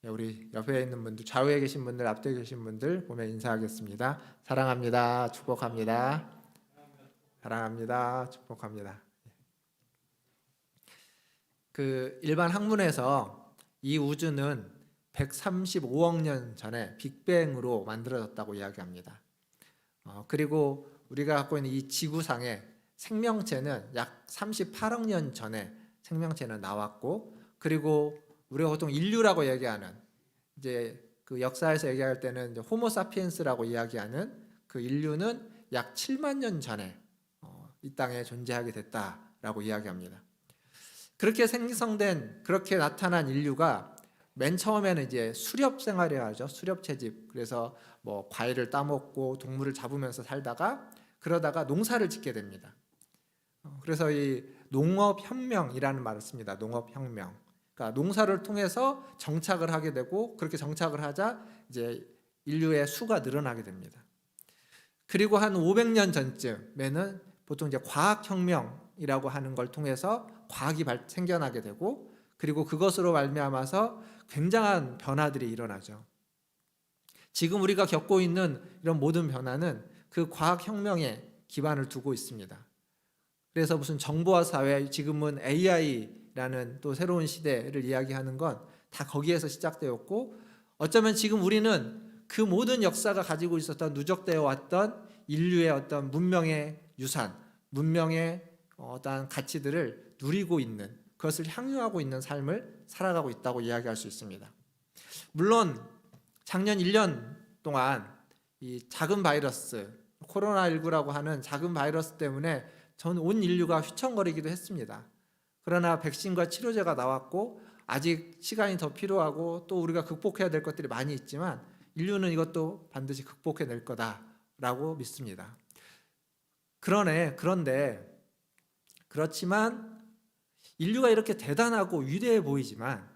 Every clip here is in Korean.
우리 옆에 있는 분들, 좌우에 계신 분들, 앞에 계신 분들 보면 인사하겠습니다. 사랑합니다. 축복합니다. 사랑합니다. 축복합니다. 그 일반 학문에서 이 우주는 135억 년 전에 빅뱅으로 만들어졌다고 이야기합니다. 그리고 우리가 갖고 있는 이 지구상의 생명체는 약 38억 년 전에 생명체는 나왔고, 그리고 우리가 보통 인류라고 얘기하는, 이제 그 역사에서 얘기할 때는 이제 호모사피엔스라고 이야기하는 그 인류는 약 7만 년 전에 이 땅에 존재하게 됐다라고 이야기합니다. 그렇게 생성된, 그렇게 나타난 인류가 맨 처음에는 이제 수렵 생활을 하죠. 수렵 채집. 그래서 뭐 과일을 따먹고 동물을 잡으면서 살다가, 그러다가 농사를 짓게 됩니다. 그래서 이 농업혁명이라는 말을 씁니다. 농업혁명. 그러니까 농사를 통해서 정착을 하게 되고, 그렇게 정착을 하자 이제 인류의 수가 늘어나게 됩니다. 그리고 한 500년 전쯤에는 보통 이제 과학혁명이라고 하는 걸 통해서 과학이 생겨나게 되고, 그리고 그것으로 말미암아서 굉장한 변화들이 일어나죠. 지금 우리가 겪고 있는 이런 모든 변화는 그 과학혁명에 기반을 두고 있습니다. 그래서 무슨 정보화 사회, 지금은 AI라는 또 새로운 시대를 이야기하는 건 다 거기에서 시작되었고, 어쩌면 지금 우리는 그 모든 역사가 가지고 있었던, 누적되어 왔던 인류의 어떤 문명의 유산, 문명의 어떤 가치들을 누리고 있는, 그것을 향유하고 있는 삶을 살아가고 있다고 이야기할 수 있습니다. 물론 작년 1년 동안 이 작은 바이러스, 코로나19라고 하는 작은 바이러스 때문에 전 온 인류가 휘청거리기도 했습니다. 그러나 백신과 치료제가 나왔고, 아직 시간이 더 필요하고 또 우리가 극복해야 될 것들이 많이 있지만 인류는 이것도 반드시 극복해낼 거다라고 믿습니다. 그런데 그렇지만 인류가 이렇게 대단하고 위대해 보이지만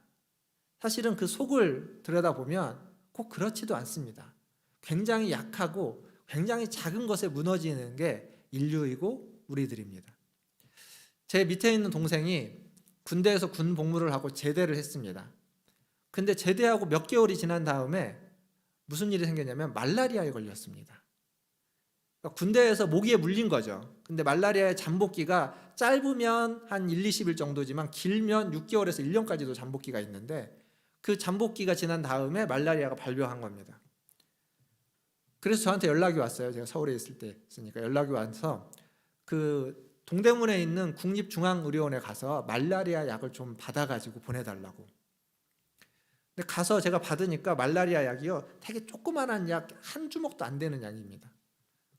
사실은 그 속을 들여다보면 꼭 그렇지도 않습니다. 굉장히 약하고 굉장히 작은 것에 무너지는 게 인류이고 우리들입니다. 제 밑에 있는 동생이 군대에서 군 복무를 하고 제대를 했습니다. 근데 제대하고 몇 개월이 지난 다음에 무슨 일이 생겼냐면 말라리아에 걸렸습니다. 그러니까 군대에서 모기에 물린 거죠. 근데 말라리아의 잠복기가 짧으면 한 1, 20일 정도지만 길면 6개월에서 1년까지도 잠복기가 있는데, 그 잠복기가 지난 다음에 말라리아가 발병한 겁니다. 그래서 저한테 연락이 왔어요. 제가 서울에 있을 때 있으니까 연락이 와서 그 동대문에 있는 국립중앙의료원에 가서 말라리아 약을 좀 받아가지고 보내달라고. 근데 가서 제가 받으니까 말라리아 약이요, 되게 조그만한 약 한 주먹도 안 되는 약입니다.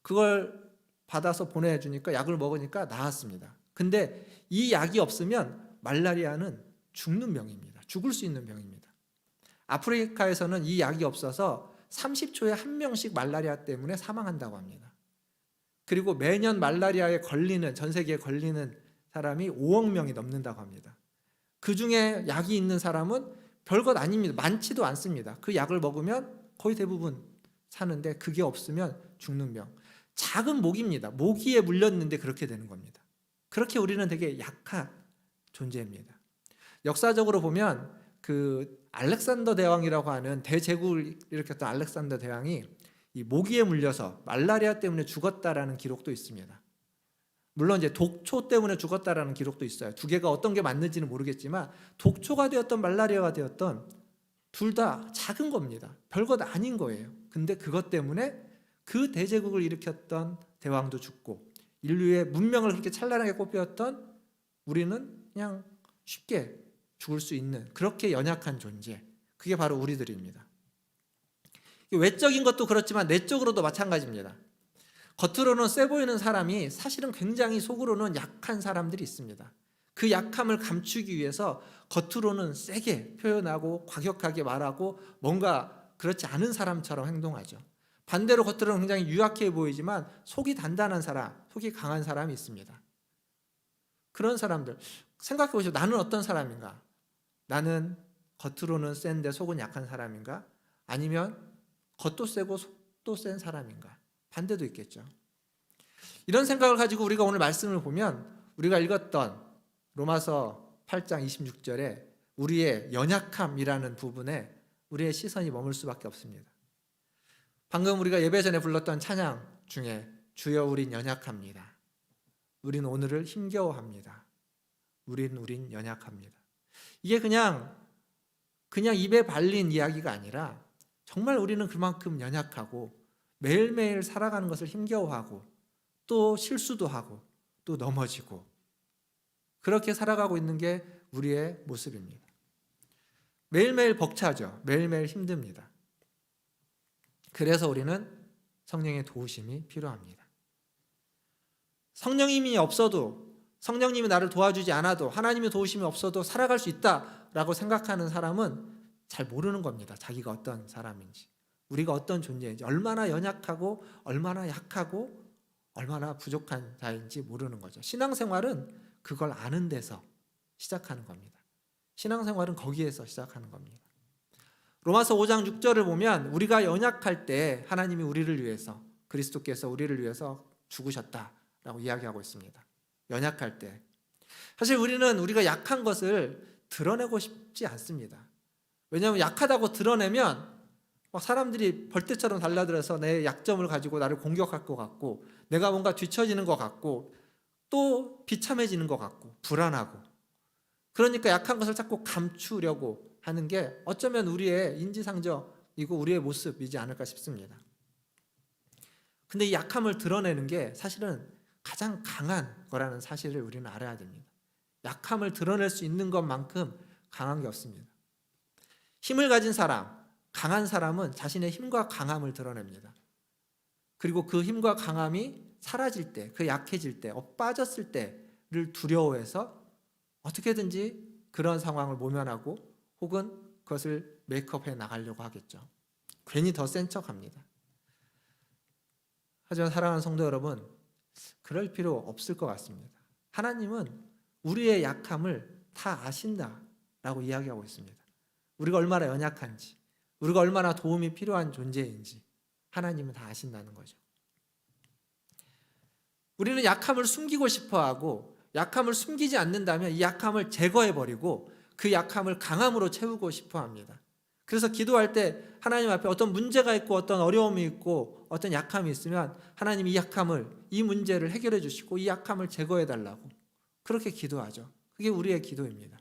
그걸 받아서 보내주니까, 약을 먹으니까 나았습니다. 근데 이 약이 없으면 말라리아는 죽는 병입니다. 죽을 수 있는 병입니다. 아프리카에서는 이 약이 없어서 30초에 한 명씩 말라리아 때문에 사망한다고 합니다. 그리고 매년 말라리아에 걸리는, 전 세계에 걸리는 사람이 5억 명이 넘는다고 합니다. 그 중에 약이 있는 사람은 별것 아닙니다. 많지도 않습니다. 그 약을 먹으면 거의 대부분 사는데, 그게 없으면 죽는 병. 작은 모기입니다. 모기에 물렸는데 그렇게 되는 겁니다. 그렇게 우리는 되게 약한 존재입니다. 역사적으로 보면 그 알렉산더 대왕이라고 하는 대제국을 일으켰던 알렉산더 대왕이 이 모기에 물려서 말라리아 때문에 죽었다라는 기록도 있습니다. 물론 이제 독초 때문에 죽었다라는 기록도 있어요. 두 개가 어떤 게 맞는지는 모르겠지만 독초가 되었던 말라리아가 되었던 둘 다 작은 겁니다. 별것 아닌 거예요. 근데 그것 때문에 그 대제국을 일으켰던 대왕도 죽고, 인류의 문명을 그렇게 찬란하게 꽃피웠던 우리는 그냥 쉽게 죽을 수 있는, 그렇게 연약한 존재, 그게 바로 우리들입니다. 외적인 것도 그렇지만 내적으로도 마찬가지입니다. 겉으로는 세 보이는 사람이 사실은 굉장히 속으로는 약한 사람들이 있습니다. 그 약함을 감추기 위해서 겉으로는 세게 표현하고 과격하게 말하고 뭔가 그렇지 않은 사람처럼 행동하죠. 반대로 겉으로는 굉장히 유약해 보이지만 속이 단단한 사람, 속이 강한 사람이 있습니다. 그런 사람들 생각해 보시죠. 나는 어떤 사람인가? 나는 겉으로는 센데 속은 약한 사람인가? 아니면 겉도 세고 속도 센 사람인가? 반대도 있겠죠. 이런 생각을 가지고 우리가 오늘 말씀을 보면, 우리가 읽었던 로마서 8장 26절에 우리의 연약함이라는 부분에 우리의 시선이 머물 수밖에 없습니다. 방금 우리가 예배 전에 불렀던 찬양 중에 주여 우린 연약합니다. 우린 오늘을 힘겨워합니다. 우린 연약합니다. 이게 그냥 입에 발린 이야기가 아니라 정말 우리는 그만큼 연약하고 매일매일 살아가는 것을 힘겨워하고 또 실수도 하고 또 넘어지고 그렇게 살아가고 있는 게 우리의 모습입니다. 매일매일 벅차죠. 매일매일 힘듭니다. 그래서 우리는 성령의 도우심이 필요합니다. 성령님이 없어도, 성령님이 나를 도와주지 않아도, 하나님의 도우심이 없어도 살아갈 수 있다라고 생각하는 사람은 잘 모르는 겁니다. 자기가 어떤 사람인지, 우리가 어떤 존재인지, 얼마나 연약하고 얼마나 약하고 얼마나 부족한 자인지 모르는 거죠. 신앙생활은 그걸 아는 데서 시작하는 겁니다. 신앙생활은 거기에서 시작하는 겁니다. 로마서 5장 6절을 보면 우리가 연약할 때 하나님이 우리를 위해서, 그리스도께서 우리를 위해서 죽으셨다라고 이야기하고 있습니다. 연약할 때. 사실 우리는 우리가 약한 것을 드러내고 싶지 않습니다. 왜냐하면 약하다고 드러내면 막 사람들이 벌떼처럼 달라들어서 내 약점을 가지고 나를 공격할 것 같고, 내가 뭔가 뒤처지는 것 같고, 또 비참해지는 것 같고 불안하고, 그러니까 약한 것을 자꾸 감추려고 하는 게 어쩌면 우리의 인지상정이고 우리의 모습이지 않을까 싶습니다. 근데 이 약함을 드러내는 게 사실은 가장 강한 거라는 사실을 우리는 알아야 됩니다. 약함을 드러낼 수 있는 것만큼 강한 게 없습니다. 힘을 가진 사람, 강한 사람은 자신의 힘과 강함을 드러냅니다. 그리고 그 힘과 강함이 사라질 때, 그 약해질 때, 빠졌을 때를 두려워해서 어떻게든지 그런 상황을 모면하고 혹은 그것을 메이크업해 나가려고 하겠죠. 괜히 더 센 척합니다. 하지만 사랑하는 성도 여러분, 그럴 필요 없을 것 같습니다. 하나님은 우리의 약함을 다 아신다라고 이야기하고 있습니다. 우리가 얼마나 연약한지, 우리가 얼마나 도움이 필요한 존재인지 하나님은 다 아신다는 거죠. 우리는 약함을 숨기고 싶어하고, 약함을 숨기지 않는다면 이 약함을 제거해버리고 그 약함을 강함으로 채우고 싶어합니다. 그래서 기도할 때 하나님 앞에 어떤 문제가 있고 어떤 어려움이 있고 어떤 약함이 있으면 하나님 이 약함을, 이 문제를 해결해 주시고 이 약함을 제거해 달라고 그렇게 기도하죠. 그게 우리의 기도입니다.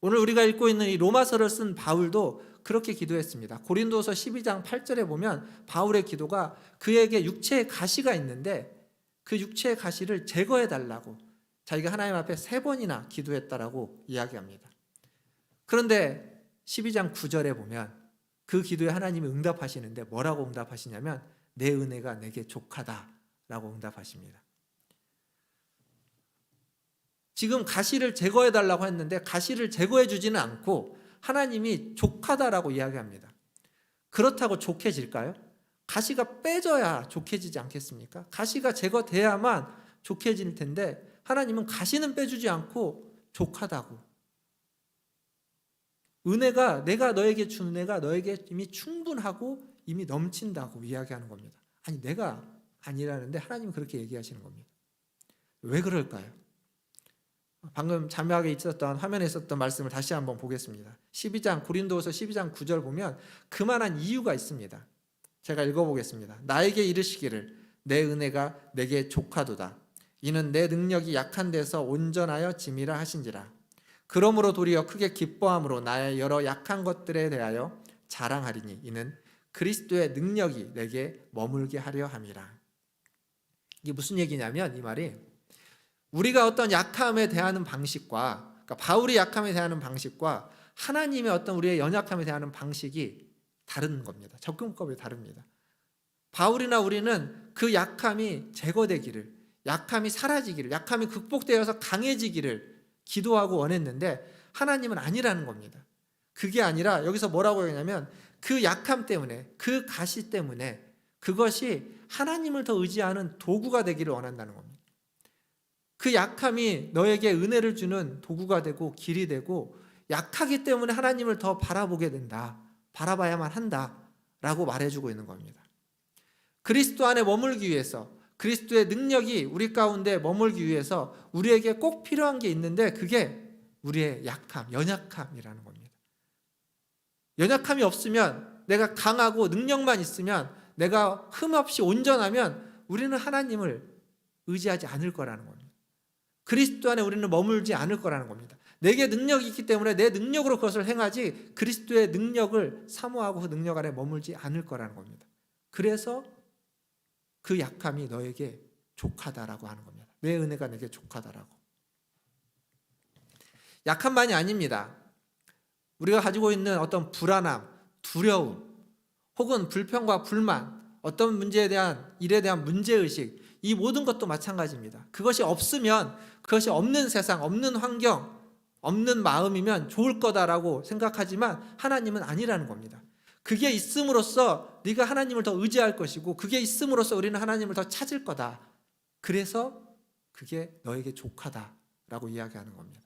오늘 우리가 읽고 있는 이 로마서를 쓴 바울도 그렇게 기도했습니다. 고린도서 12장 8절에 보면 바울의 기도가 그에게 육체의 가시가 있는데 그 육체의 가시를 제거해 달라고 자기가 하나님 앞에 3번이나 기도했다라고 이야기합니다. 그런데 12장 9절에 보면 그 기도에 하나님이 응답하시는데 뭐라고 응답하시냐면 내 은혜가 내게 족하다라고 응답하십니다. 지금 가시를 제거해 달라고 했는데 가시를 제거해 주지는 않고 하나님이 족하다라고 이야기합니다. 그렇다고 족해질까요? 가시가 빼져야 족해지지 않겠습니까? 가시가 제거돼야만 족해질 텐데 하나님은 가시는 빼주지 않고 족하다고, 은혜가, 내가 너에게 준 은혜가 너에게 이미 충분하고 이미 넘친다고 이야기하는 겁니다. 아니, 내가 아니라는데 하나님은 그렇게 얘기하시는 겁니다. 왜 그럴까요? 방금 자막에 있었던, 화면에 있었던 말씀을 다시 한번 보겠습니다. 고린도후서 12장 9절 보면 그만한 이유가 있습니다. 제가 읽어보겠습니다. 나에게 이르시기를 내 은혜가 내게 족하도다. 이는 내 능력이 약한 데서 온전하여 짐이라 하신지라. 그러므로 도리어 크게 기뻐함으로 나의 여러 약한 것들에 대하여 자랑하리니 이는 그리스도의 능력이 내게 머물게 하려 함이라. 이게 무슨 얘기냐면 이 말이 우리가 어떤 약함에 대하는 방식과, 그러니까 바울이 약함에 대하는 방식과 하나님의 어떤 우리의 연약함에 대하는 방식이 다른 겁니다. 접근법이 다릅니다. 바울이나 우리는 그 약함이 제거되기를, 약함이 사라지기를, 약함이 극복되어서 강해지기를 기도하고 원했는데 하나님은 아니라는 겁니다. 그게 아니라 여기서 뭐라고 하냐면 그 약함 때문에, 그 가시 때문에 그것이 하나님을 더 의지하는 도구가 되기를 원한다는 겁니다. 그 약함이 너에게 은혜를 주는 도구가 되고 길이 되고 약하기 때문에 하나님을 더 바라보게 된다, 바라봐야만 한다라고 말해주고 있는 겁니다. 그리스도 안에 머물기 위해서, 그리스도의 능력이 우리 가운데 머물기 위해서 우리에게 꼭 필요한 게 있는데 그게 우리의 약함, 연약함이라는 겁니다. 연약함이 없으면, 내가 강하고 능력만 있으면, 내가 흠없이 온전하면 우리는 하나님을 의지하지 않을 거라는 겁니다. 그리스도 안에 우리는 머물지 않을 거라는 겁니다. 내게 능력이 있기 때문에 내 능력으로 그것을 행하지 그리스도의 능력을 사모하고 그 능력 안에 머물지 않을 거라는 겁니다. 그래서 그 약함이 너에게 족하다라고 하는 겁니다. 내 은혜가 내게 족하다라고. 약함만이 아닙니다. 우리가 가지고 있는 어떤 불안함, 두려움, 혹은 불평과 불만, 어떤 문제에 대한, 일에 대한 문제의식, 이 모든 것도 마찬가지입니다. 그것이 없으면, 그것이 없는 세상, 없는 환경, 없는 마음이면 좋을 거다라고 생각하지만 하나님은 아니라는 겁니다. 그게 있음으로써 네가 하나님을 더 의지할 것이고, 그게 있음으로써 우리는 하나님을 더 찾을 거다. 그래서 그게 너에게 족하다라고 이야기하는 겁니다.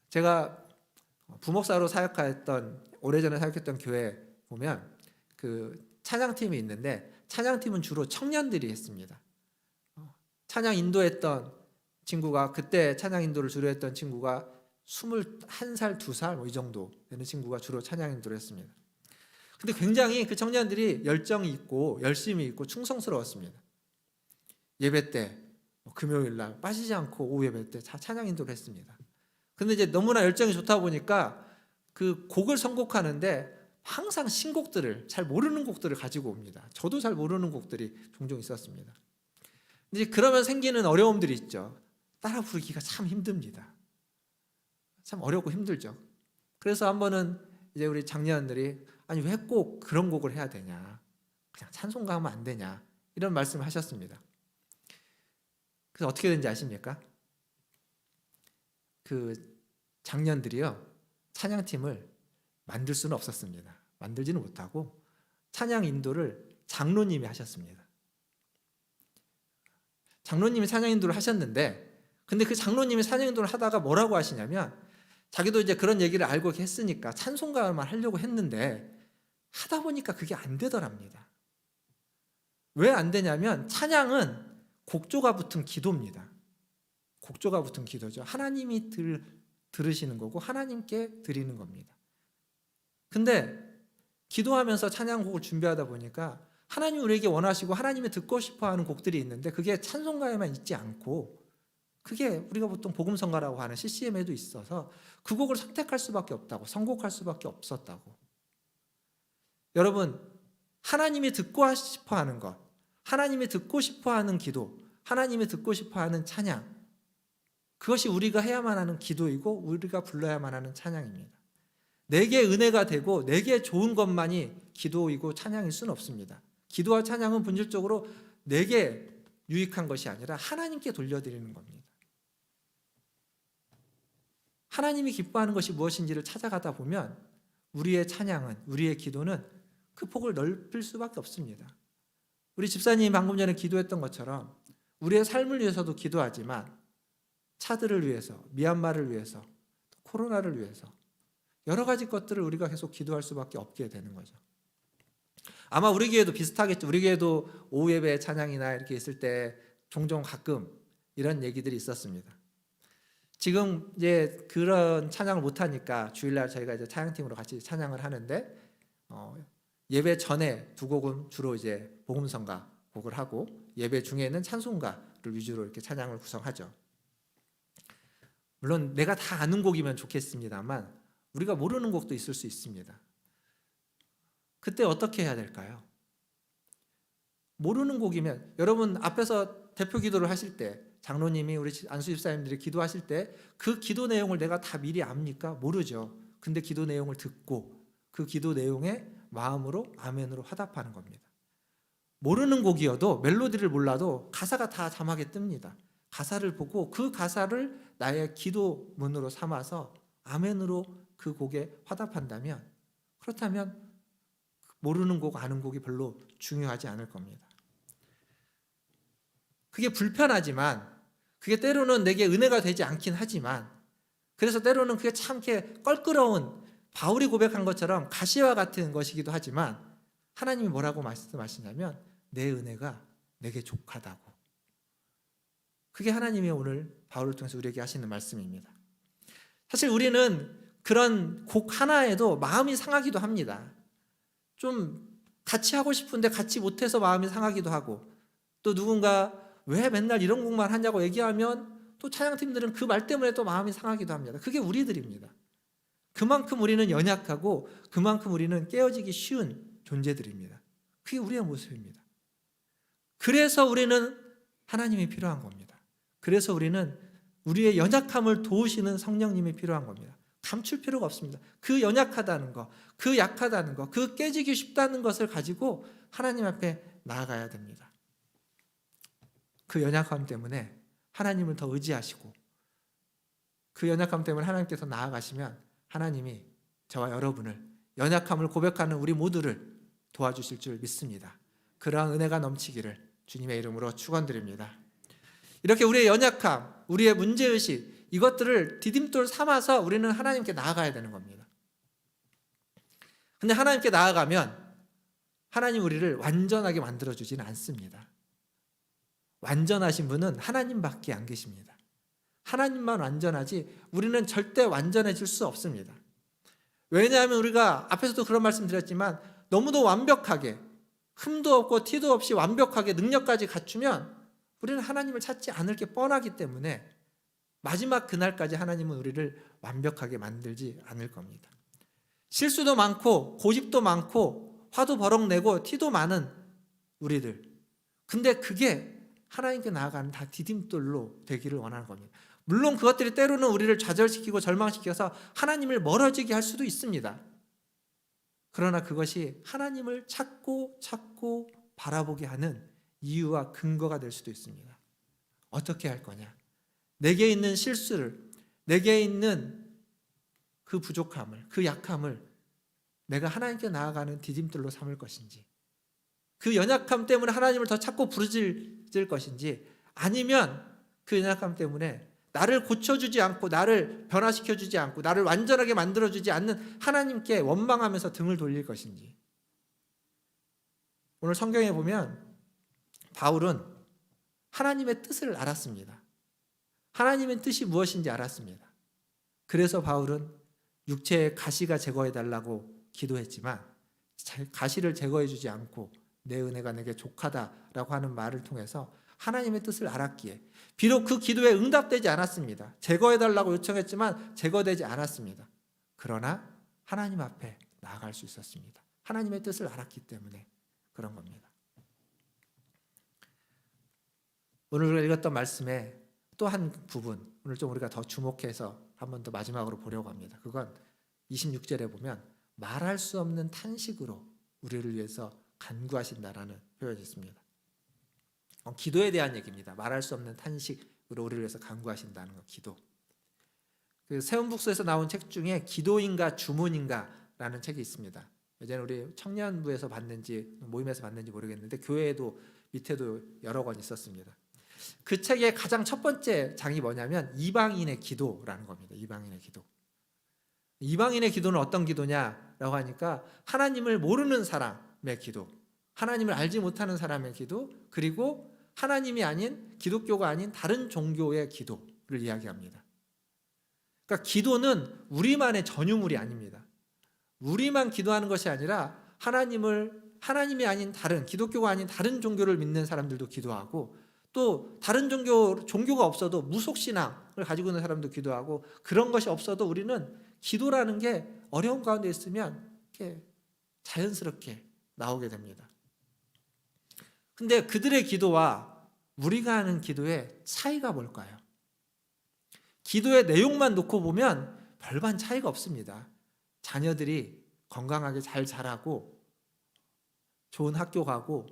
제가 부목사로 사역했던, 오래전에 사역했던 교회 보면 그 찬양팀이 있는데, 찬양팀은 주로 청년들이 했습니다. 찬양 인도했던 친구가, 그때 찬양 인도를 주로 했던 친구가 21살, 2살 뭐 이 정도 되는 친구가 주로 찬양 인도를 했습니다. 근데 굉장히 그 청년들이 열정이 있고 열심히 있고 충성스러웠습니다. 예배 때, 금요일 날 빠지지 않고 오후 예배 때 찬양 인도를 했습니다. 근데 이제 너무나 열정이 좋다 보니까 그 곡을 선곡하는데 항상 신곡들을, 잘 모르는 곡들을 가지고 옵니다. 저도 잘 모르는 곡들이 종종 있었습니다. 이제 그러면 생기는 어려움들이 있죠. 따라 부르기가 참 힘듭니다. 참 어렵고 힘들죠. 그래서 한 번은 이제 우리 장년들이, 아니 왜 꼭 그런 곡을 해야 되냐, 그냥 찬송가 하면 안 되냐, 이런 말씀을 하셨습니다. 그래서 어떻게 된지 아십니까? 그 장년들이요, 찬양팀을 만들 수는 없었습니다. 만들지는 못하고 찬양 인도를 장로님이 하셨습니다. 장로님이 찬양 인도를 하셨는데, 근데 그 장로님이 찬양 인도를 하다가 뭐라고 하시냐면, 자기도 이제 그런 얘기를 알고 했으니까 찬송가만 하려고 했는데 하다 보니까 그게 안 되더랍니다. 왜 안 되냐면, 찬양은 곡조가 붙은 기도입니다. 곡조가 붙은 기도죠. 하나님이 들으시는 거고 하나님께 드리는 겁니다. 근데 기도하면서 찬양곡을 준비하다 보니까 하나님 우리에게 원하시고 하나님이 듣고 싶어하는 곡들이 있는데, 그게 찬송가에만 있지 않고 그게 우리가 보통 복음성가라고 하는 CCM에도 있어서 그 곡을 선택할 수밖에 없다고, 선곡할 수밖에 없었다고. 여러분, 하나님이 듣고 싶어하는 것, 하나님이 듣고 싶어하는 기도, 하나님이 듣고 싶어하는 찬양, 그것이 우리가 해야만 하는 기도이고 우리가 불러야만 하는 찬양입니다. 내게 은혜가 되고 내게 좋은 것만이 기도이고 찬양일 수는 없습니다. 기도와 찬양은 본질적으로 내게 유익한 것이 아니라 하나님께 돌려드리는 겁니다. 하나님이 기뻐하는 것이 무엇인지를 찾아가다 보면 우리의 찬양은, 우리의 기도는 그 폭을 넓힐 수밖에 없습니다. 우리 집사님이 방금 전에 기도했던 것처럼 우리의 삶을 위해서도 기도하지만 차들을 위해서, 미얀마를 위해서, 코로나를 위해서 여러 가지 것들을 우리가 계속 기도할 수밖에 없게 되는 거죠. 아마 우리 교회도 비슷하겠죠. 우리 교회도 오후 예배 찬양이나 이렇게 있을 때 종종 가끔 이런 얘기들이 있었습니다. 지금 이제 그런 찬양을 못 하니까 주일날 저희가 이제 찬양팀으로 같이 찬양을 하는데, 예배 전에 두 곡은 주로 이제 복음성가 곡을 하고, 예배 중에는 찬송가를 위주로 이렇게 찬양을 구성하죠. 물론 내가 다 아는 곡이면 좋겠습니다만 우리가 모르는 곡도 있을 수 있습니다. 그때 어떻게 해야 될까요? 모르는 곡이면, 여러분 앞에서 대표 기도를 하실 때, 장로님이, 우리 안수 집사님들이 기도하실 때 그 기도 내용을 내가 다 미리 압니까? 모르죠. 근데 기도 내용을 듣고 그 기도 내용에 마음으로 아멘으로 화답하는 겁니다. 모르는 곡이어도, 멜로디를 몰라도 가사가 다 자막에 뜹니다. 가사를 보고 그 가사를 나의 기도문으로 삼아서 아멘으로 그 곡에 화답한다면, 그렇다면 모르는 곡, 아는 곡이 별로 중요하지 않을 겁니다. 그게 불편하지만, 그게 때로는 내게 은혜가 되지 않긴 하지만, 그래서 때로는 그게 참 이렇게 껄끄러운, 바울이 고백한 것처럼 가시와 같은 것이기도 하지만, 하나님이 뭐라고 말씀하시냐면 내 은혜가 내게 족하다고. 그게 하나님이 오늘 바울을 통해서 우리에게 하시는 말씀입니다. 사실 우리는 그런 곡 하나에도 마음이 상하기도 합니다. 좀 같이 하고 싶은데 같이 못해서 마음이 상하기도 하고, 또 누군가 왜 맨날 이런 곡만 하냐고 얘기하면 또 찬양팀들은 그 말 때문에 또 마음이 상하기도 합니다. 그게 우리들입니다. 그만큼 우리는 연약하고 그만큼 우리는 깨어지기 쉬운 존재들입니다. 그게 우리의 모습입니다. 그래서 우리는 하나님이 필요한 겁니다. 그래서 우리는 우리의 연약함을 도우시는 성령님이 필요한 겁니다. 감출 필요가 없습니다. 그 연약하다는 거, 그 약하다는 거, 그 깨지기 쉽다는 것을 가지고 하나님 앞에 나아가야 됩니다. 그 연약함 때문에 하나님을 더 의지하시고, 그 연약함 때문에 하나님께서 나아가시면 하나님이 저와 여러분을, 연약함을 고백하는 우리 모두를 도와주실 줄 믿습니다. 그러한 은혜가 넘치기를 주님의 이름으로 축원드립니다. 이렇게 우리의 연약함, 우리의 문제의식, 이것들을 디딤돌 삼아서 우리는 하나님께 나아가야 되는 겁니다. 근데 하나님께 나아가면 하나님 우리를 완전하게 만들어주지는 않습니다. 완전하신 분은 하나님밖에 안 계십니다. 하나님만 완전하지 우리는 절대 완전해질 수 없습니다. 왜냐하면 우리가 앞에서도 그런 말씀 드렸지만 너무도 완벽하게, 흠도 없고 티도 없이 완벽하게 능력까지 갖추면 우리는 하나님을 찾지 않을 게 뻔하기 때문에 마지막 그날까지 하나님은 우리를 완벽하게 만들지 않을 겁니다. 실수도 많고 고집도 많고 화도 버럭 내고 티도 많은 우리들, 근데 그게 하나님께 나아가는 다 디딤돌로 되기를 원하는 겁니다. 물론 그것들이 때로는 우리를 좌절시키고 절망시켜서 하나님을 멀어지게 할 수도 있습니다. 그러나 그것이 하나님을 찾고 바라보게 하는 이유와 근거가 될 수도 있습니다. 어떻게 할 거냐? 내게 있는 실수를, 내게 있는 그 부족함을, 그 약함을 내가 하나님께 나아가는 디딤돌로 삼을 것인지, 그 연약함 때문에 하나님을 더 찾고 부르짖을 것인지, 아니면 그 연약함 때문에 나를 고쳐주지 않고, 나를 변화시켜주지 않고, 나를 완전하게 만들어주지 않는 하나님께 원망하면서 등을 돌릴 것인지. 오늘 성경에 보면 바울은 하나님의 뜻을 알았습니다. 하나님의 뜻이 무엇인지 알았습니다. 그래서 바울은 육체의 가시가 제거해달라고 기도했지만 가시를 제거해주지 않고 내 은혜가 내게 족하다라고 하는 말을 통해서 하나님의 뜻을 알았기에 비록 그 기도에 응답되지 않았습니다. 제거해달라고 요청했지만 제거되지 않았습니다. 그러나 하나님 앞에 나아갈 수 있었습니다. 하나님의 뜻을 알았기 때문에 그런 겁니다. 오늘 우리가 읽었던 말씀에 또 한 부분, 오늘 좀 우리가 더 주목해서 한 번 더 마지막으로 보려고 합니다. 그건 26절에 보면 말할 수 없는 탄식으로 우리를 위해서 간구하신다라는 표현이 있습니다. 기도에 대한 얘기입니다. 말할 수 없는 탄식으로 우리를 위해서 간구하신다는 거, 기도. 그 세운북서에서 나온 책 중에 기도인가 주문인가라는 책이 있습니다. 예전에 우리 청년부에서 봤는지 모임에서 봤는지 모르겠는데 교회에도 밑에도 여러 권 있었습니다. 그 책의 가장 첫 번째 장이 뭐냐면 이방인의 기도라는 겁니다. 이방인의 기도. 이방인의 기도는 어떤 기도냐라고 하니까 하나님을 모르는 사람의 기도, 하나님을 알지 못하는 사람의 기도, 그리고 하나님이 아닌, 기독교가 아닌 다른 종교의 기도를 이야기합니다. 그러니까 기도는 우리만의 전유물이 아닙니다. 우리만 기도하는 것이 아니라 하나님이 아닌 다른, 기독교가 아닌 다른 종교를 믿는 사람들도 기도하고, 또 다른 종교가 없어도 무속신앙을 가지고 있는 사람도 기도하고, 그런 것이 없어도 우리는 기도라는 게 어려운 가운데 있으면 이렇게 자연스럽게 나오게 됩니다. 근데 그들의 기도와 우리가 하는 기도의 차이가 뭘까요? 기도의 내용만 놓고 보면 별반 차이가 없습니다. 자녀들이 건강하게 잘 자라고 좋은 학교 가고,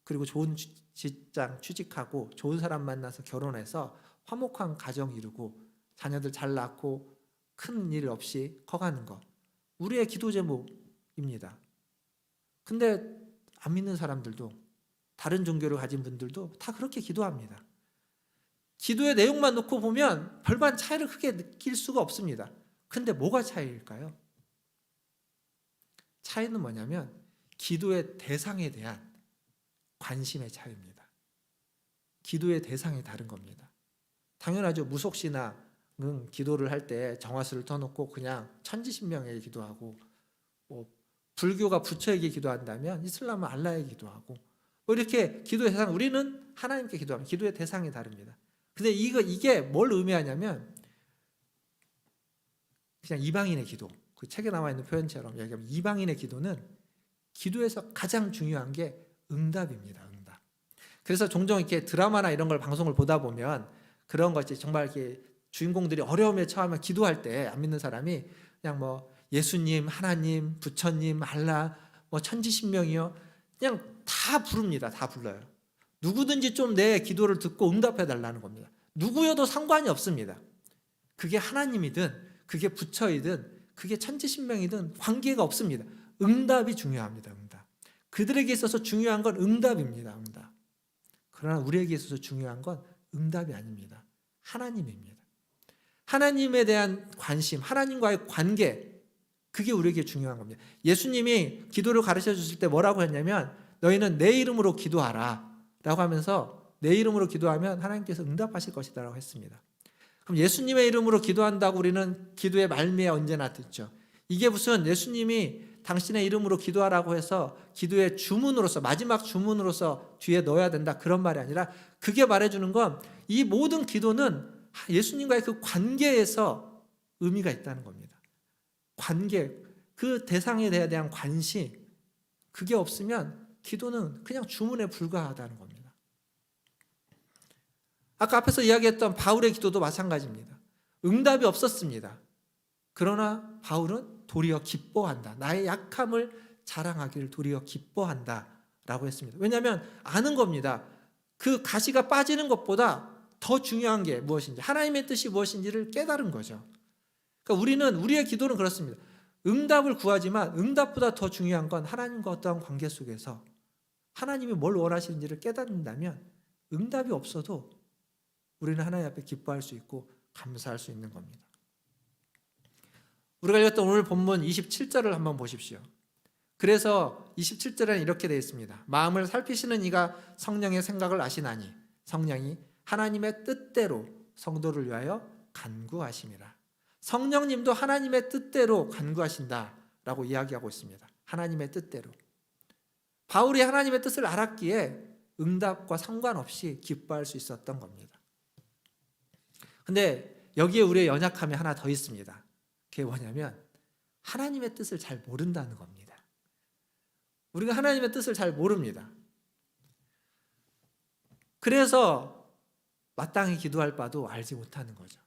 그리고 좋은 직장 취직하고 좋은 사람 만나서 결혼해서 화목한 가정 이루고 자녀들 잘 낳고 큰 일 없이 커가는 것, 우리의 기도 제목입니다. 근데 안 믿는 사람들도, 다른 종교를 가진 분들도 다 그렇게 기도합니다. 기도의 내용만 놓고 보면 별반 차이를 크게 느낄 수가 없습니다. 근데 뭐가 차이일까요? 차이는 뭐냐면 기도의 대상에 대한 관심의 차이입니다. 기도의 대상이 다른 겁니다. 당연하죠. 무속신앙, 기도를 할 때 정화수를 터놓고 그냥 천지신명에게 기도하고, 뭐 불교가 부처에게 기도한다면 이슬람은 알라에게 기도하고, 뭐 이렇게 기도의 대상, 우리는 하나님께 기도하면 기도의 대상이 다릅니다. 근데 이게 뭘 의미하냐면 그냥 이방인의 기도, 그 책에 나와 있는 표현처럼 얘기하면 이방인의 기도는 기도에서 가장 중요한 게 응답입니다. 응답. 그래서 종종 이렇게 드라마나 이런 걸 방송을 보다 보면 그런 것이 정말 이렇게 주인공들이 어려움에 처하면 기도할 때 안 믿는 사람이 그냥 뭐 예수님, 하나님, 부처님, 알라, 뭐 천지신명이요, 그냥 다 부릅니다. 다 불러요. 누구든지 좀 내 기도를 듣고 응답해 달라는 겁니다. 누구여도 상관이 없습니다. 그게 하나님이든 그게 부처이든 그게 천지신명이든 관계가 없습니다. 응답이 중요합니다. 응답. 그들에게 있어서 중요한 건 응답입니다. 응답. 그러나 우리에게 있어서 중요한 건 응답이 아닙니다. 하나님입니다. 하나님에 대한 관심, 하나님과의 관계, 그게 우리에게 중요한 겁니다. 예수님이 기도를 가르쳐 주실 때 뭐라고 했냐면 너희는 내 이름으로 기도하라 라고 하면서 내 이름으로 기도하면 하나님께서 응답하실 것이다 라고 했습니다. 그럼 예수님의 이름으로 기도한다고 우리는 기도의 말미에 언제나 듣죠. 이게 무슨 예수님이 당신의 이름으로 기도하라고 해서 기도의 주문으로서, 마지막 주문으로서 뒤에 넣어야 된다, 그런 말이 아니라 그게 말해주는 건 이 모든 기도는 예수님과의 그 관계에서 의미가 있다는 겁니다. 관계, 그 대상에 대한 관심, 그게 없으면 기도는 그냥 주문에 불과하다는 겁니다. 아까 앞에서 이야기했던 바울의 기도도 마찬가지입니다. 응답이 없었습니다. 그러나 바울은 도리어 기뻐한다. 나의 약함을 자랑하기를 도리어 기뻐한다 라고 했습니다. 왜냐하면 아는 겁니다. 그 가시가 빠지는 것보다 더 중요한 게 무엇인지, 하나님의 뜻이 무엇인지를 깨달은 거죠. 그러니까 우리의 기도는 그렇습니다. 응답을 구하지만 응답보다 더 중요한 건 하나님과 어떠한 관계 속에서 하나님이 뭘 원하시는지를 깨닫는다면 응답이 없어도 우리는 하나님 앞에 기뻐할 수 있고 감사할 수 있는 겁니다. 우리가 읽었던 오늘 본문 27절을 한번 보십시오. 그래서 27절에는 이렇게 되어 있습니다. 마음을 살피시는 이가 성령의 생각을 아시나니 성령이 하나님의 뜻대로 성도를 위하여 간구하심이라. 성령님도 하나님의 뜻대로 간구하신다라고 이야기하고 있습니다. 하나님의 뜻대로. 바울이 하나님의 뜻을 알았기에 응답과 상관없이 기뻐할 수 있었던 겁니다. 근데 여기에 우리의 연약함이 하나 더 있습니다. 그게 뭐냐면 하나님의 뜻을 잘 모른다는 겁니다. 우리가 하나님의 뜻을 잘 모릅니다. 그래서 마땅히 기도할 바도 알지 못하는 거죠.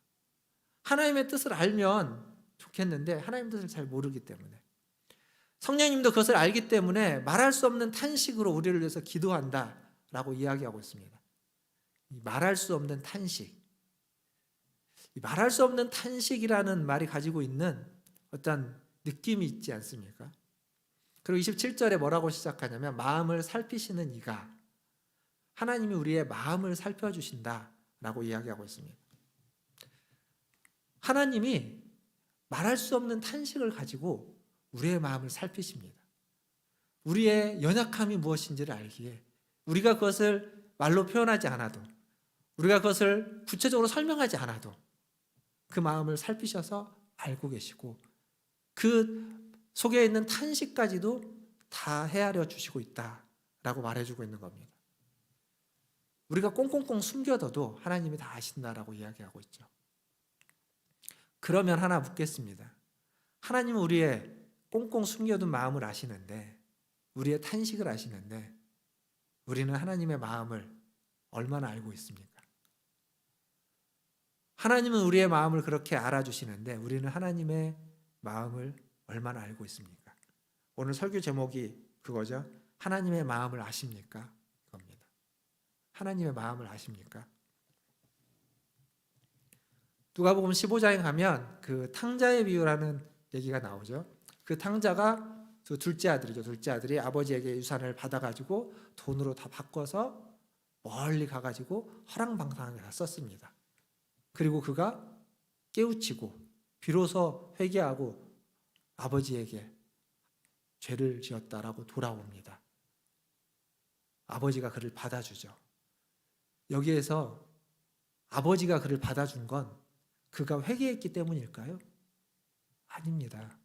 하나님의 뜻을 알면 좋겠는데 하나님의 뜻을 잘 모르기 때문에, 성령님도 그것을 알기 때문에 말할 수 없는 탄식으로 우리를 위해서 기도한다라고 이야기하고 있습니다. 이 말할 수 없는 탄식, 이 말할 수 없는 탄식이라는 말이 가지고 있는 어떤 느낌이 있지 않습니까? 그리고 27절에 뭐라고 시작하냐면 마음을 살피시는 이가, 하나님이 우리의 마음을 살펴주신다라고 이야기하고 있습니다. 하나님이 말할 수 없는 탄식을 가지고 우리의 마음을 살피십니다. 우리의 연약함이 무엇인지를 알기에 우리가 그것을 말로 표현하지 않아도, 우리가 그것을 구체적으로 설명하지 않아도 그 마음을 살피셔서 알고 계시고 그 속에 있는 탄식까지도 다 헤아려 주시고 있다라고 말해주고 있는 겁니다. 우리가 꽁꽁꽁 숨겨둬도 하나님이 다 아신다라고 이야기하고 있죠. 그러면 하나 묻겠습니다. 하나님은 우리의 꽁꽁 숨겨둔 마음을 아시는데, 우리의 탄식을 아시는데 우리는 하나님의 마음을 얼마나 알고 있습니까? 하나님은 우리의 마음을 그렇게 알아주시는데 우리는 하나님의 마음을 얼마나 알고 있습니까? 오늘 설교 제목이 그거죠. 하나님의 마음을 아십니까? 이겁니다. 하나님의 마음을 아십니까? 누가복음 15장에 가면 그 탕자의 비유라는 얘기가 나오죠. 그 탕자가 그 둘째 아들이죠. 둘째 아들이 아버지에게 유산을 받아가지고 돈으로 다 바꿔서 멀리 가가지고 허랑방탕하게 다 썼습니다. 그리고 그가 깨우치고 비로소 회개하고 아버지에게 죄를 지었다라고 돌아옵니다. 아버지가 그를 받아주죠. 여기에서 아버지가 그를 받아준 건 그가 회개했기 때문일까요? 아닙니다.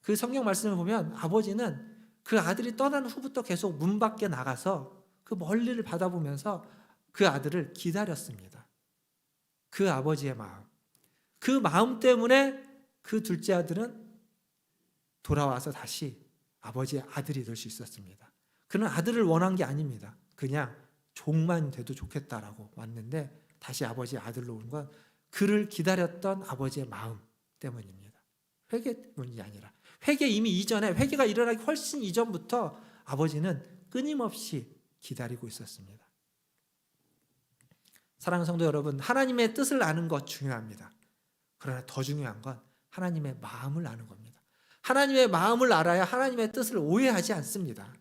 그 성경 말씀을 보면 아버지는 그 아들이 떠난 후부터 계속 문 밖에 나가서 그 멀리를 바라보면서 그 아들을 기다렸습니다. 그 아버지의 마음. 그 마음 때문에 그 둘째 아들은 돌아와서 다시 아버지의 아들이 될 수 있었습니다. 그는 아들을 원한 게 아닙니다. 그냥 종만 돼도 좋겠다라고 왔는데 다시 아버지의 아들로 온 건 그를 기다렸던 아버지의 마음 때문입니다. 회개 때문이 아니라 회개 이미 이전에 회개가 일어나기 훨씬 이전부터 아버지는 끊임없이 기다리고 있었습니다. 사랑하는 성도 여러분, 하나님의 뜻을 아는 것 중요합니다. 그러나 더 중요한 건 하나님의 마음을 아는 겁니다. 하나님의 마음을 알아야 하나님의 뜻을 오해하지 않습니다.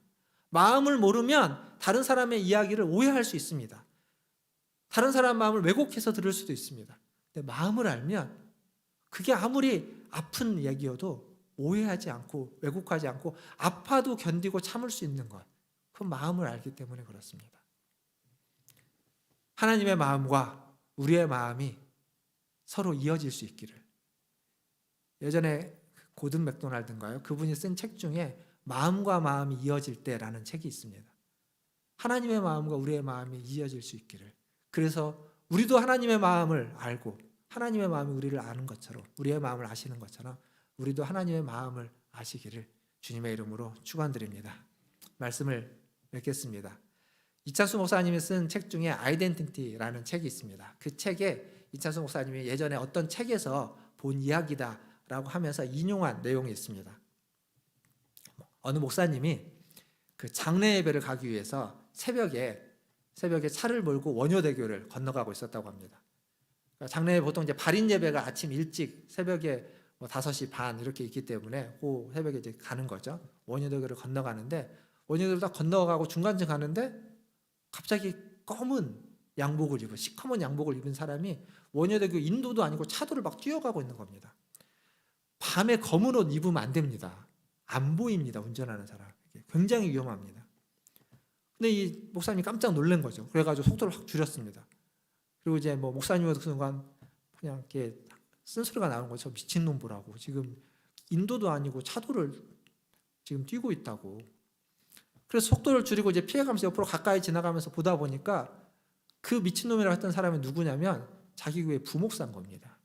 마음을 모르면 다른 사람의 이야기를 오해할 수 있습니다. 다른 사람 마음을 왜곡해서 들을 수도 있습니다. 근데 마음을 알면 그게 아무리 아픈 얘기여도 오해하지 않고 왜곡하지 않고 아파도 견디고 참을 수 있는 것, 그 마음을 알기 때문에 그렇습니다. 하나님의 마음과 우리의 마음이 서로 이어질 수 있기를. 예전에 고든 맥도날드인가요? 그분이 쓴 책 중에 마음과 마음이 이어질 때라는 책이 있습니다. 하나님의 마음과 우리의 마음이 이어질 수 있기를. 그래서 우리도 하나님의 마음을 알고 하나님의 마음이 우리를 아는 것처럼, 우리의 마음을 아시는 것처럼 우리도 하나님의 마음을 아시기를 주님의 이름으로 축원드립니다. 말씀을 맺겠습니다. 이찬수 목사님이 쓴 책 중에 아이덴티티라는 책이 있습니다. 그 책에 이찬수 목사님이 예전에 어떤 책에서 본 이야기다라고 하면서 인용한 내용이 있습니다. 어느 목사님이 그 장례 예배를 가기 위해서 새벽에 차를 몰고 원효대교를 건너가고 있었다고 합니다. 장례 보통 이제 발인 예배가 아침 일찍 새벽에 5시 반 이렇게 있기 때문에 그 새벽에 이제 가는 거죠. 원효대교를 건너가는데 원효대교를 딱 건너가고 중간쯤 가는데 갑자기 검은 양복을 입은 시커먼 양복을 입은 사람이 원효대교 인도도 아니고 차도를 막 뛰어가고 있는 겁니다. 밤에 검은 옷 입으면 안 됩니다. 안 보입니다. 운전하는 사람. 굉장히 위험합니다. 근데 이 목사님이 깜짝 놀란 거죠. 그래가지고 속도를 확 줄였습니다. 그리고 이제 목사님은 그 순간 그냥 이렇게 쓴소리가 나오는 거죠. 미친놈 보라고. 지금 인도도 아니고 차도를 지금 뛰고 있다고. 그래서 속도를 줄이고 이제 피해가면서 옆으로 가까이 지나가면서 보다 보니까 그 미친놈이라고 했던 사람이 누구냐면 자기 교회 부목사인 겁니다.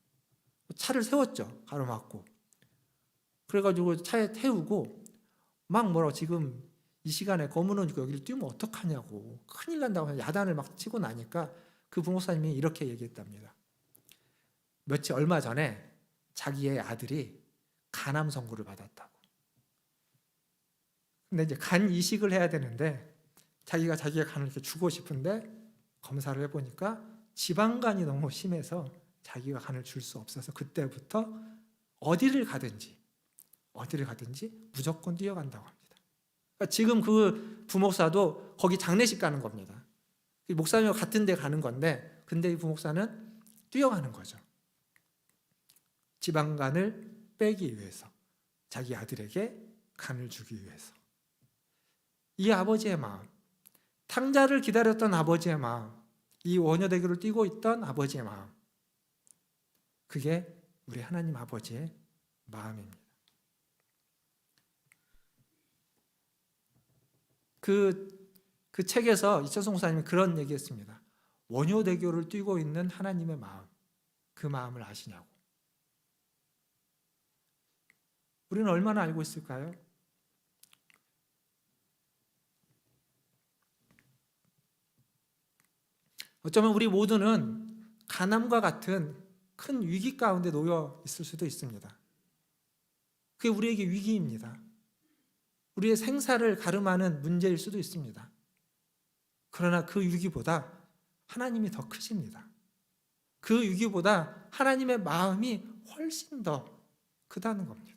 차를 세웠죠. 가로막고. 그래가지고 차에 태우고 막 뭐라고 지금 이 시간에 검은 옷 입고 여기를 뛰면 어떡하냐고 큰일 난다고 해서 야단을 막 치고 나니까 그 부목사님이 이렇게 얘기했답니다. 얼마 전에 자기의 아들이 간암 선고를 받았다고. 근데 이제 간 이식을 해야 되는데 자기의 간을 이렇게 주고 싶은데 검사를 해보니까 지방간이 너무 심해서 자기가 간을 줄 수 없어서 그때부터 어디를 가든지 무조건 뛰어간다고 합니다. 그러니까 지금 그 부목사도 거기 장례식 가는 겁니다. 목사님과 같은 데 가는 건데 근데 이 부목사는 뛰어가는 거죠. 지방간을 빼기 위해서, 자기 아들에게 간을 주기 위해서. 이 아버지의 마음, 탕자를 기다렸던 아버지의 마음, 이 원효대교를 뛰고 있던 아버지의 마음, 그게 우리 하나님 아버지의 마음입니다. 그 책에서 이철성 목사님이 그런 얘기했습니다. 원효대교를 뛰고 있는 하나님의 마음, 그 마음을 아시냐고. 우리는 얼마나 알고 있을까요? 어쩌면 우리 모두는 간암과 같은 큰 위기 가운데 놓여 있을 수도 있습니다. 그게 우리에게 위기입니다. 우리의 생사를 가름하는 문제일 수도 있습니다. 그러나 그 위기보다 하나님이 더 크십니다. 그 위기보다 하나님의 마음이 훨씬 더 크다는 겁니다.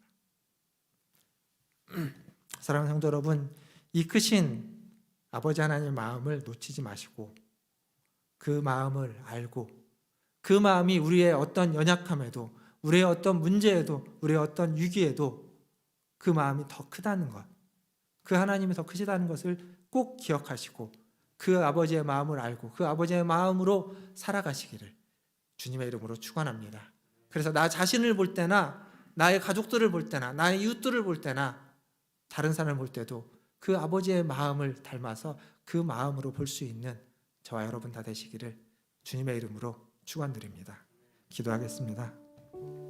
사랑하는 성도 여러분, 이 크신 아버지 하나님의 마음을 놓치지 마시고 그 마음을 알고 그 마음이 우리의 어떤 연약함에도, 우리의 어떤 문제에도, 우리의 어떤 위기에도 그 마음이 더 크다는 것, 그 하나님이 더 크시다는 것을 꼭 기억하시고 그 아버지의 마음을 알고 그 아버지의 마음으로 살아가시기를 주님의 이름으로 축원합니다. 그래서 나 자신을 볼 때나 나의 가족들을 볼 때나 나의 이웃들을 볼 때나 다른 사람을 볼 때도 그 아버지의 마음을 닮아서 그 마음으로 볼 수 있는 저와 여러분 다 되시기를 주님의 이름으로 축원드립니다. 기도하겠습니다.